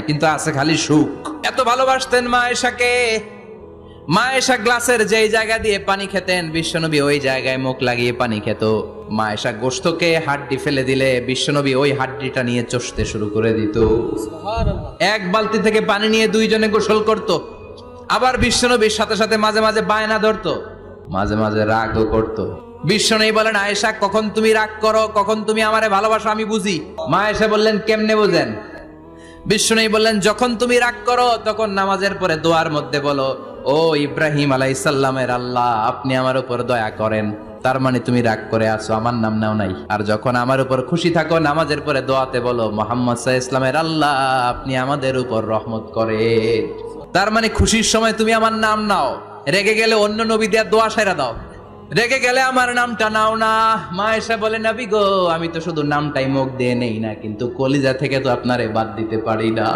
কিন্তু আছে খালি সুখ। এত ভালোবাসতেন মা আয়েশাকে। মা আয়েশা গ্লাসের যেই জায়গা দিয়ে পানি খেতেন, বিশ্বনবী ওই জায়গায় মুখ লাগিয়ে পানি খেত। মা আয়েশা গোশতকে হাড্ডি ফেলে দিলে বিশ্বনবী ওই হাড্ডিটা নিয়ে চষতে শুরু করে দিত। এক বালতি থেকে পানি নিয়ে দুইজনে গোসল করত। আবার বিশ্বনবীর সাথে সাথে মাঝে মাঝে বায়না ধরতো, মাঝে মাঝে রাগও করত। বিশ্বনবী বলেন, আয়েশা কখন তুমি রাগ করো, কখন তুমি আমারে ভালোবাসো আমি বুঝি। মা আয়েশা বললেন, কেমনে বুঝেন? বিশ্বনবী বললেন, যখন তুমি রাগ করো তখন নামাজের পরে দোয়ার মধ্যে বলো, ও ইব্রাহিম আলাইহিস সালামের আল্লাহ, আপনি আমার উপর দয়া করেন। তার মানে তুমি রাগ করে আছো, আমার নাম নাও নাই। আর যখন আমার উপর খুশি থাকো নামাজের পরে দোয়াতে বলো, মুহাম্মদ সাল্লাল্লাহু আলাইহি ওয়াসাল্লামের আল্লাহ, আপনি আমাদের উপর রহমত করেন। তার মানে খুশির সময় তুমি আমার নাম নাও, রেগে গেলে অন্য নবী দিয়ে দোয়া সাইরা দাও, রেগে গেলে আমার নামটা নাও না। মা আয়েশা বলে, নবী গো, আমি তো শুধু নামটাই মুখ দিয়ে নেই না, কিন্তু কলিজা থেকে তো আপনারে বাদ দিতে পারি না।